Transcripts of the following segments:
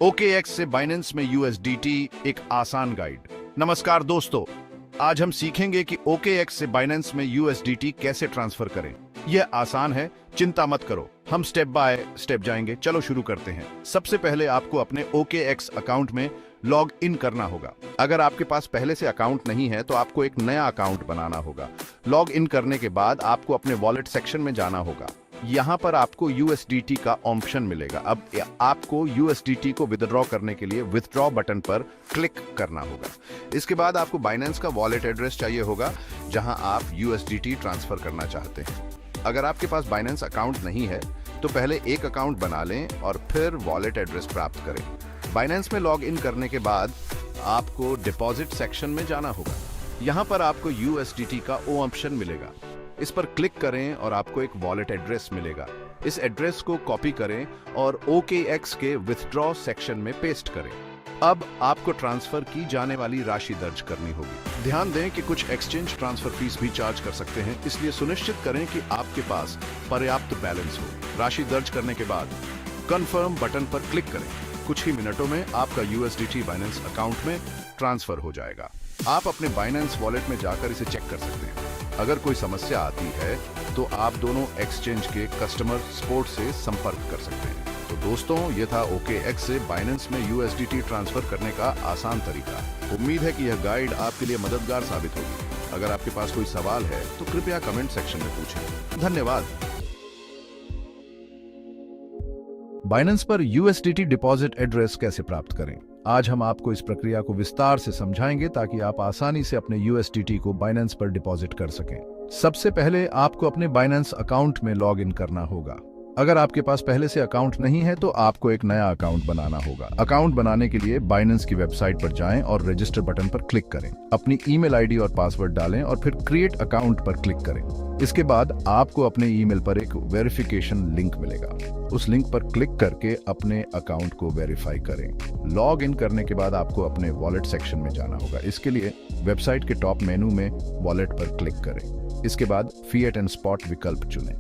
OKX से Binance में USDT एक आसान गाइड। नमस्कार दोस्तों, आज हम सीखेंगे कि OKX से बाइनेंस में USDT कैसे ट्रांसफर करें। यह आसान है, चिंता मत करो, हम स्टेप बाय स्टेप जाएंगे। चलो शुरू करते हैं। सबसे पहले आपको अपने OKX अकाउंट में लॉग इन करना होगा। अगर आपके पास पहले से अकाउंट नहीं है तो आपको एक नया अकाउंट बनाना होगा। लॉग इन करने के बाद आपको अपने वॉलेट सेक्शन में जाना होगा। यहाँ पर आपको USDT का ऑप्शन मिलेगा। अब आपको USDT को विदड्रॉ करने के लिए विथड्रॉ बटन पर क्लिक करना होगा। इसके बाद आपको बाइनेंस का वॉलेट एड्रेस चाहिए होगा जहां आप USDT ट्रांसफर करना चाहते हैं। अगर आपके पास बाइनेंस अकाउंट नहीं है तो पहले एक अकाउंट बना लें और फिर वॉलेट एड्रेस प्राप्त करें। बाइनेंस में लॉग इन करने के बाद आपको डिपॉजिट सेक्शन में जाना होगा। यहाँ पर आपको USDT का ऑप्शन मिलेगा। इस पर क्लिक करें और आपको एक वॉलेट एड्रेस मिलेगा। इस एड्रेस को कॉपी करें और OKX के विथड्रॉ सेक्शन में पेस्ट करें। अब आपको ट्रांसफर की जाने वाली राशि दर्ज करनी होगी। ध्यान दें कि कुछ एक्सचेंज ट्रांसफर फीस भी चार्ज कर सकते हैं, इसलिए सुनिश्चित करें कि आपके पास पर्याप्त बैलेंस हो। राशि दर्ज करने के बाद कंफर्म बटन पर क्लिक करें। कुछ ही मिनटों में आपका USDT बाइनेंस अकाउंट में ट्रांसफर हो जाएगा। आप अपने बाइनेंस वॉलेट में जाकर इसे चेक कर सकते हैं। अगर कोई समस्या आती है तो आप दोनों एक्सचेंज के कस्टमर सपोर्ट से संपर्क कर सकते हैं। तो दोस्तों, ये था OKX से बाइनेंस में USDT ट्रांसफर करने का आसान तरीका। उम्मीद है कि यह गाइड आपके लिए मददगार साबित होगी। अगर आपके पास कोई सवाल है तो कृपया कमेंट सेक्शन में पूछें। धन्यवाद। बाइनेंस पर USDT डिपॉजिट एड्रेस कैसे प्राप्त करें, आज हम आपको इस प्रक्रिया को विस्तार से समझाएंगे ताकि आप आसानी से अपने USDT को बाइनेंस पर डिपॉजिट कर सकें। सबसे पहले आपको अपने बाइनेंस अकाउंट में लॉग इन करना होगा। अगर आपके पास पहले से अकाउंट नहीं है तो आपको एक नया अकाउंट बनाना होगा। अकाउंट बनाने के लिए बाइनेंस की वेबसाइट पर जाएं और रजिस्टर बटन पर क्लिक करें। अपनी ईमेल आईडी और पासवर्ड डालें और फिर क्रिएट अकाउंट पर क्लिक करें। इसके बाद आपको अपने ईमेल पर एक वेरिफिकेशन लिंक मिलेगा। उस लिंक पर क्लिक करके अपने अकाउंट को वेरीफाई करें। लॉग इन करने के बाद आपको अपने वॉलेट सेक्शन में जाना होगा। इसके लिए वेबसाइट के टॉप मेनू में वॉलेट पर क्लिक करें। इसके बाद फिएट एंड स्पॉट विकल्प चुनें।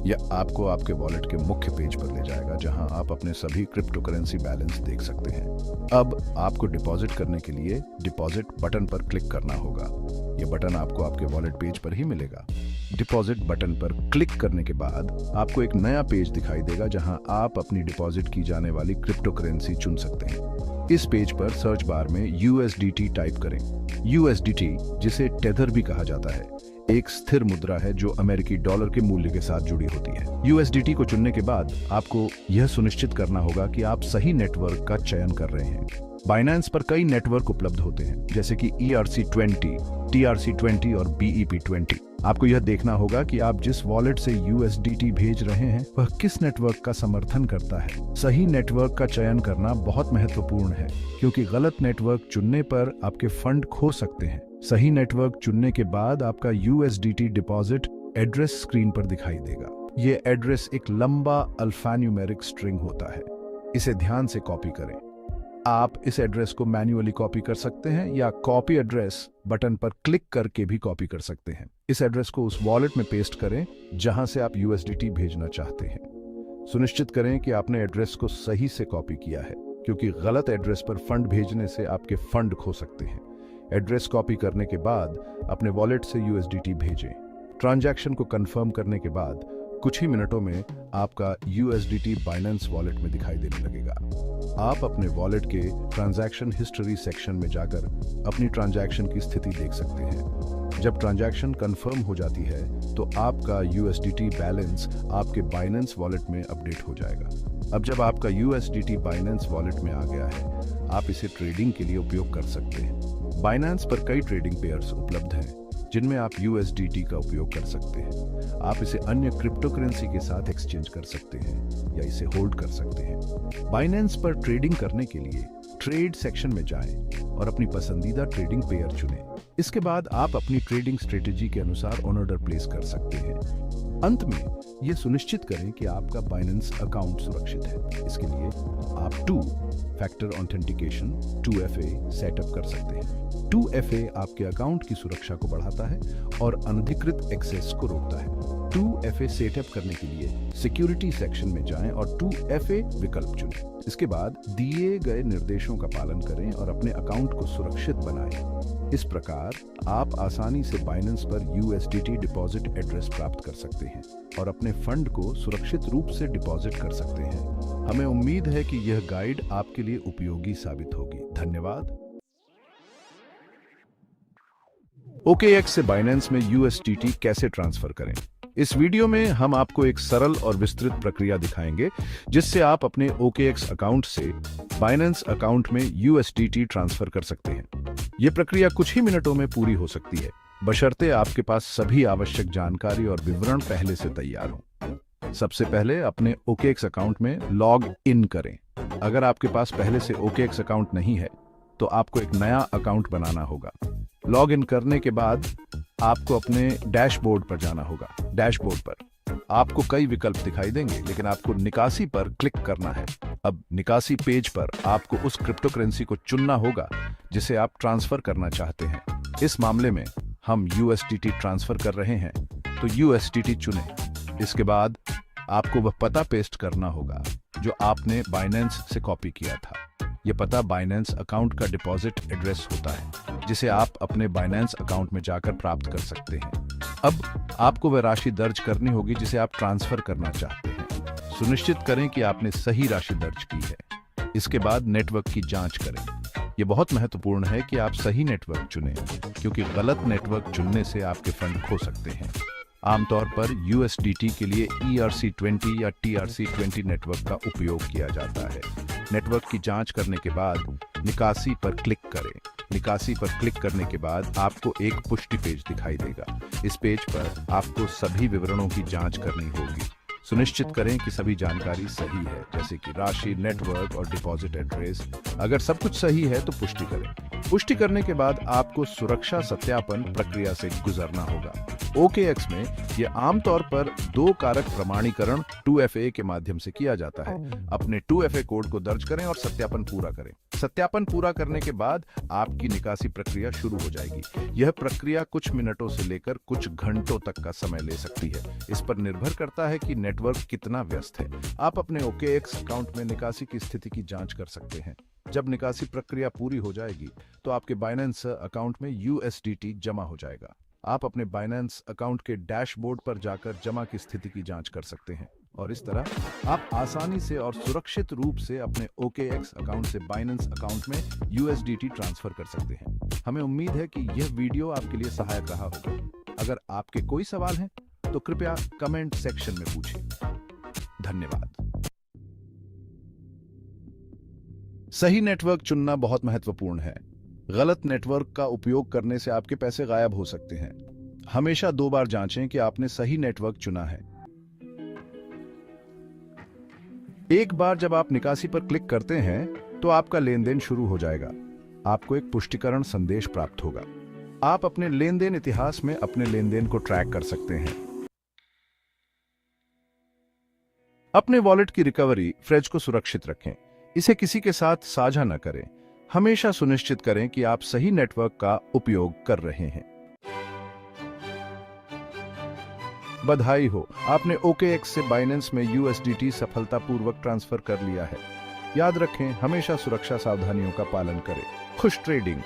यह आपको आपके वॉलेट के मुख्य पेज पर ले जाएगा जहां आप अपने सभी क्रिप्टो करेंसी बैलेंस देख सकते हैं। अब आपको डिपॉजिट करने के लिए डिपॉजिट बटन पर क्लिक करना होगा। यह बटन आपको आपके वॉलेट पेज पर ही मिलेगा। डिपॉजिट बटन पर क्लिक करने के बाद आपको एक नया पेज दिखाई देगा जहां आप अपनी डिपॉजिट की जाने वाली क्रिप्टो करेंसी चुन सकते हैं। इस पेज पर सर्च बार में USDT टाइप करें। USDT, जिसे टेथर भी कहा जाता है, एक स्थिर मुद्रा है जो अमेरिकी डॉलर के मूल्य के साथ जुड़ी होती है। USDT को चुनने के बाद आपको यह सुनिश्चित करना होगा कि आप सही नेटवर्क का चयन कर रहे हैं। बाइनेंस पर कई नेटवर्क उपलब्ध होते हैं, जैसे कि ERC20, TRC20 और BEP20। आपको यह देखना होगा कि आप जिस वॉलेट से USDT भेज रहे हैं वह किस नेटवर्क का समर्थन करता है। सही नेटवर्क का चयन करना बहुत महत्वपूर्ण है, क्योंकि गलत नेटवर्क चुनने पर आपके फंड खो सकते हैं। सही नेटवर्क चुनने के बाद आपका USDT डिपॉजिट एड्रेस स्क्रीन पर दिखाई देगा। ये एड्रेस एक लंबा अल्फान्यूमेरिक स्ट्रिंग होता है। इसे ध्यान से कॉपी करें। आप इस एड्रेस को मैन्युअली कॉपी कर सकते हैं या कॉपी एड्रेस बटन पर क्लिक करके भी कॉपी कर सकते हैं। इस एड्रेस को उस वॉलेट में पेस्ट करें जहां से आप USDT भेजना चाहते हैं। सुनिश्चित करें कि आपने एड्रेस को सही से कॉपी किया है, क्योंकि गलत एड्रेस पर फंड भेजने से आपके फंड खो सकते हैं। एड्रेस कॉपी करने के बाद अपने वॉलेट से USDT भेजें। ट्रांजैक्शन को कंफर्म करने के बाद कुछ ही मिनटों में आपका USDT बाइनेंस वॉलेट में दिखाई देने लगेगा। आप अपने वॉलेट के ट्रांजैक्शन हिस्ट्री सेक्शन में जाकर अपनी ट्रांजैक्शन की स्थिति देख सकते हैं। जब ट्रांजैक्शन कंफर्म हो जाती है तो आपका USDT बैलेंस आपके बाइनेंस वॉलेट में अपडेट हो जाएगा। अब जब आपका USDT बाइनेंस वॉलेट में आ गया है, आप इसे ट्रेडिंग के लिए उपयोग कर सकते हैं। बाइनेंस पर कई ट्रेडिंग पेयर्स उपलब्ध हैं जिनमें आप USDT का उपयोग कर सकते हैं। आप इसे अन्य क्रिप्टो करेंसी के साथ एक्सचेंज कर सकते हैं या इसे होल्ड कर सकते हैं। बाइनेंस पर ट्रेडिंग करने के लिए ट्रेड सेक्शन में जाएं और अपनी पसंदीदा ट्रेडिंग पेयर चुनें। इसके बाद आप अपनी ट्रेडिंग स्ट्रेटेजी के अनुसार ऑर्डर प्लेस कर सकते हैं। अंत में यह सुनिश्चित करें कि आपका बाइनेंस अकाउंट सुरक्षित है। इसके लिए आप 2 फैक्टर ऑथेंटिकेशन 2FA सेटअप कर सकते हैं। 2FA आपके अकाउंट की सुरक्षा को बढ़ाता है और अनधिकृत एक्सेस को रोकता है। 2FA सेटअप करने के लिए सिक्योरिटी सेक्शन में जाएं और 2FA विकल्प चुनें। इसके बाद दिए गए निर्देशों का पालन करें और अपने अकाउंट को सुरक्षित बनाएं। इस प्रकार आप आसानी से बाइनेंस पर USDT डिपॉजिट एड्रेस प्राप्त कर सकते हैं और अपने फंड को सुरक्षित रूप से डिपॉजिट कर सकते हैं। हमें उम्मीद है कि यह गाइड आपके लिए उपयोगी साबित होगी। धन्यवाद। OKX से बाइनेंस में USDT कैसे ट्रांसफर करें? इस वीडियो में हम आपको एक सरल और विस्तृत प्रक्रिया दिखाएंगे जिससे आप अपने OKX अकाउंट से बाइनेंस अकाउंट में USDT ट्रांसफर कर सकते हैं। यह प्रक्रिया कुछ ही मिनटों में पूरी हो सकती है, बशर्ते आपके पास सभी आवश्यक जानकारी और विवरण पहले से तैयार हों। सबसे पहले अपने OKX अकाउंट में लॉग इन करें। अगर आपके पास पहले से OKX अकाउंट नहीं है तो आपको एक नया अकाउंट बनाना होगा। लॉग इन करने के बाद आपको अपने डैशबोर्ड पर जाना होगा। डैशबोर्ड पर आपको कई विकल्प दिखाई देंगे, लेकिन आपको निकासी पर क्लिक करना है। अब निकासी पेज पर आपको उस क्रिप्टो करेंसी को चुनना होगा जिसे आप ट्रांसफर करना चाहते हैं। इस मामले में हम USDT ट्रांसफर कर रहे हैं, तो USDT चुनें। इसके बाद आपको वह पता पेस्ट करना होगा जो आपने बाइनेंस से कॉपी किया था। यह पता बाइनेंस अकाउंट का डिपॉजिट एड्रेस होता है जिसे आप अपने बाइनेंस अकाउंट में जाकर प्राप्त कर सकते हैं। अब आपको वह राशि दर्ज करनी होगी जिसे आप ट्रांसफर करना चाहते हैं। सुनिश्चित करें कि आपने सही राशि दर्ज की है। इसके बाद नेटवर्क की जांच करें। यह बहुत महत्वपूर्ण है कि आप सही नेटवर्क चुनें, क्योंकि गलत नेटवर्क चुनने से आपके फंड खो सकते हैं। आमतौर पर USDT के लिए ERC20 या TRC20 नेटवर्क का उपयोग किया जाता है। नेटवर्क की जांच करने के बाद निकासी पर क्लिक करें। निकासी पर क्लिक करने के बाद आपको एक पुष्टि पेज दिखाई देगा। इस पेज पर आपको सभी विवरणों की जांच करनी होगी। सुनिश्चित करें कि सभी जानकारी सही है, जैसे कि राशि, नेटवर्क और डिपॉजिट एड्रेस। अगर सब कुछ सही है तो पुष्टि करें। पुष्टि करने के बाद आपको सुरक्षा सत्यापन प्रक्रिया से गुजरना होगा। OKX में यह आमतौर पर 2 कारक प्रमाणीकरण 2FA के माध्यम से किया जाता है। अपने 2FA कोड को दर्ज करें और सत्यापन पूरा करें। सत्यापन पूरा करने के बाद आपकी निकासी प्रक्रिया शुरू हो जाएगी। यह प्रक्रिया कुछ मिनटों से लेकर कुछ घंटों तक का समय ले सकती है। इस पर निर्भर करता है कि नेटवर्क कितना व्यस्त है। आप अपने OKX अकाउंट में निकासी की स्थिति की जांच कर सकते हैं। जब निकासी प्रक्रिया पूरी हो जाएगी तो आपके बाइनेंस अकाउंट में USDT जमा हो जाएगा। आप अपने बाइनेंस अकाउंट के डैशबोर्ड पर जाकर जमा की स्थिति की जांच कर सकते हैं और इस तरह आप आसानी से और सुरक्षित रूप से अपने OKX अकाउंट से बाइनेंस अकाउंट में USDT ट्रांसफर कर सकते हैं। हमें उम्मीद है कि यह वीडियो आपके लिए सहायक रहा होगा। अगर आपके कोई सवाल हैं तो कृपया कमेंट सेक्शन में पूछें। धन्यवाद। सही नेटवर्क चुनना बहुत महत्वपूर्ण है। गलत नेटवर्क का उपयोग करने से आपके पैसे गायब हो सकते हैं। हमेशा 2 बार जांचें कि आपने सही नेटवर्क चुना है। एक बार जब आप निकासी पर क्लिक करते हैं तो आपका लेन देन शुरू हो जाएगा। आपको एक पुष्टिकरण संदेश प्राप्त होगा। आप अपने लेन देन इतिहास में अपने लेन देन को ट्रैक कर सकते हैं। अपने वॉलेट की रिकवरी फ्रेज को सुरक्षित रखें। इसे किसी के साथ साझा न करें। हमेशा सुनिश्चित करें कि आप सही नेटवर्क का उपयोग कर रहे हैं। बधाई हो, आपने OKX से बाइनेंस में USDT सफलतापूर्वक ट्रांसफर कर लिया है। याद रखें, हमेशा सुरक्षा सावधानियों का पालन करें। खुश ट्रेडिंग।